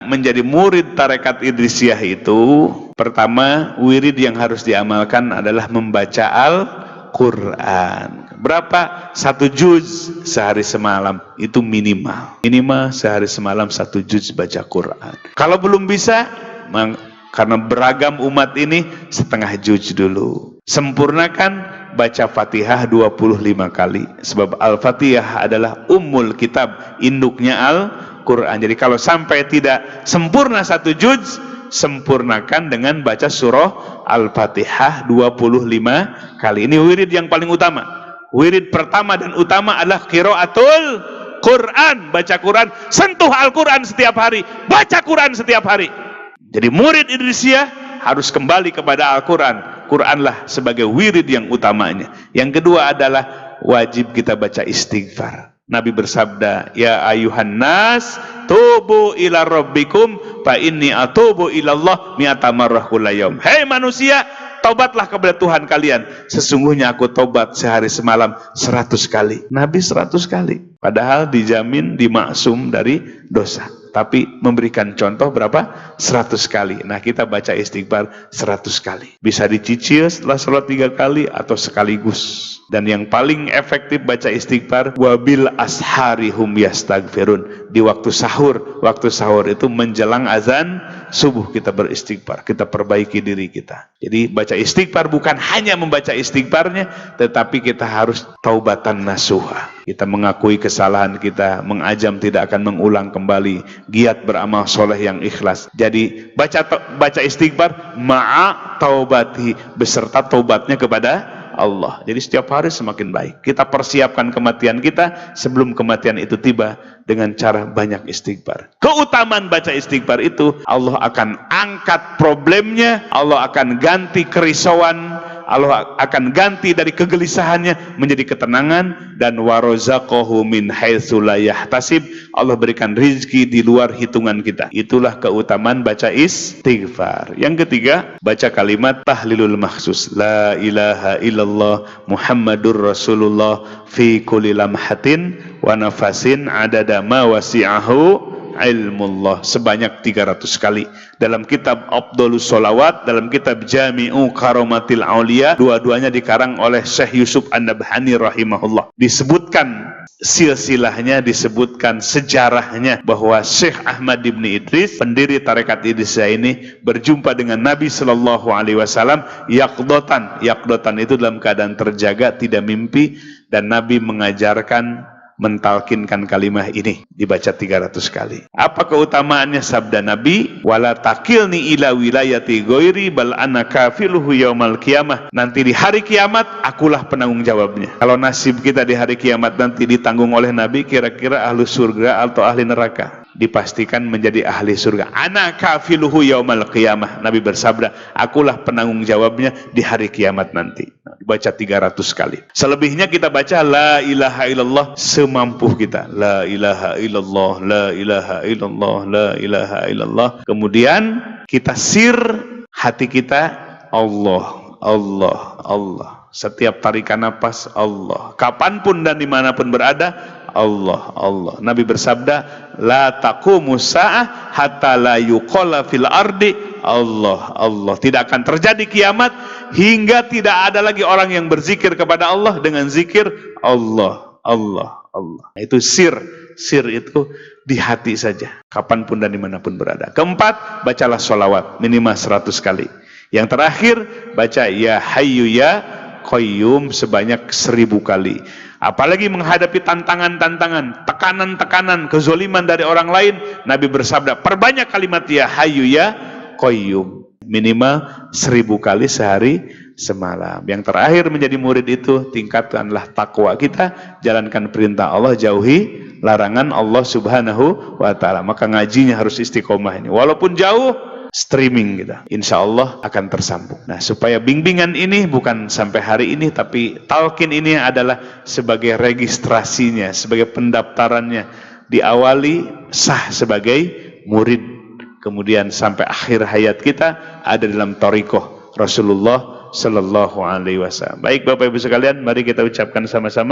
Menjadi murid tarekat Idrisiyah itu, pertama wirid yang harus diamalkan adalah membaca Al-Quran. Berapa? 1 juz sehari semalam, itu minimal. Minimal sehari semalam 1 juz baca Quran. Kalau belum bisa, karena beragam umat ini, setengah juz dulu. Sempurnakan baca Fatihah 25 kali. Sebab Al-Fatihah adalah ummul kitab, induknya Al-Quran. Jadi kalau sampai tidak sempurna 1 juz, sempurnakan dengan baca surah Al-Fatihah 25 kali. Ini wirid yang paling utama. Wirid pertama dan utama adalah qiraatul Quran, baca Quran, sentuh Al-Quran setiap hari, baca Quran setiap hari. Jadi murid Idrisiyah harus kembali kepada Al-Quran. Quranlah sebagai wirid yang utamanya. Yang kedua adalah wajib kita baca istighfar. Nabi bersabda, ya ayuhan nas, tubu ila rabbikum, fa inni atubu ilallah mi'ata marrah kulla yaum. Hei manusia, tobatlah kepada Tuhan kalian. Sesungguhnya aku tobat sehari semalam 100 kali. Nabi 100 kali. Padahal dijamin dimaksum dari dosa. Tapi memberikan contoh berapa? 100 kali. Nah, kita baca istighfar 100 kali. Bisa dicicil setelah sholat 3 kali atau sekaligus. Dan yang paling efektif baca istighfar, wabil ashari hum yastaghfirun. Di waktu sahur. Waktu sahur itu menjelang azan subuh kita beristighfar. Kita perbaiki diri kita. Jadi baca istighfar bukan hanya membaca istighfarnya, tetapi kita harus taubatan nasuha. Kita mengakui kesalahan kita, mengazam tidak akan mengulang kembali, giat beramal soleh yang ikhlas. Jadi baca istighfar ma'a taubati, beserta taubatnya kepada Allah. Jadi setiap hari semakin baik. Kita persiapkan kematian kita sebelum kematian itu tiba dengan cara banyak istighfar. Keutamaan baca istighfar itu, Allah akan angkat problemnya, Allah akan ganti kerisauan, Allah akan ganti dari kegelisahannya menjadi ketenangan, dan warazaqahu min haitsu la yahtasib. Allah berikan rezeki di luar hitungan kita. Itulah keutamaan baca istighfar. Yang ketiga, baca kalimat tahlilul makhsus. La ilaha illallah Muhammadur Rasulullah fi kulli lamhatin wa nafasin adada ma wasi'ahu ilmullah, sebanyak 300 kali. Dalam kitab Afdhalus Sholawat, dalam kitab Jami'u Karomatil Aulia, dua-duanya dikarang oleh Syekh Yusuf An-Nabhani rahimahullah. Disebutkan silsilahnya, disebutkan sejarahnya bahwa Syekh Ahmad bin Idris, pendiri tarekat Idrisiyah ini, berjumpa dengan Nabi Sallallahu Alaihi Wasallam yaqdotan. Yaqdotan itu dalam keadaan terjaga, tidak mimpi, dan Nabi mengajarkan mentalkinkan kalimah ini, dibaca 300 kali. Apa keutamaannya? Sabda Nabi, wala takilni ila wilayati ghairi bal ana kafiluhu yaumal qiyamah. Nanti di hari kiamat akulah penanggung jawabnya. Kalau nasib kita di hari kiamat nanti ditanggung oleh Nabi, kira-kira ahli surga atau ahli neraka? Dipastikan menjadi ahli surga. Ana kafiluhu yaumal qiyamah. Nabi bersabda, akulah penanggung jawabnya di hari kiamat nanti. Baca 300 kali. Selebihnya kita baca la ilaha illallah semampu kita. La ilaha illallah, la ilaha illallah, la ilaha illallah. Kemudian kita sir hati kita, Allah, Allah, Allah. Setiap tarikan napas, Allah. Kapanpun dan dimanapun berada, Allah, Allah. Nabi bersabda, la taqumus sa'ah hatta la yuqala fil ardi Allah, Allah. Tidak akan terjadi kiamat hingga tidak ada lagi orang yang berzikir kepada Allah dengan zikir Allah, Allah, Allah. Itu sir. Sir itu di hati saja, kapanpun dan dimanapun berada. Keempat, bacalah sholawat minimal 100 kali. Yang terakhir, baca ya hayyu ya qayyum sebanyak 1000 kali. Apalagi menghadapi tantangan-tantangan, tekanan-tekanan, kezoliman dari orang lain, Nabi bersabda, perbanyak kalimat ya hayyu ya qayyum, minimal 1000 kali sehari semalam. Yang terakhir, menjadi murid itu tingkatkanlah takwa kita, jalankan perintah Allah, jauhi larangan Allah Subhanahu wa ta'ala. Maka ngajinya harus istiqomah ini, walaupun jauh, streaming kita, insya Allah akan tersambung. Nah, supaya bimbingan ini bukan sampai hari ini, tapi talqin ini adalah sebagai registrasinya, sebagai pendaftarannya, diawali sah sebagai murid, kemudian sampai akhir hayat kita ada dalam thariqah Rasulullah Sallallahu Alaihi Wasallam. Baik Bapak Ibu sekalian, mari kita ucapkan sama-sama.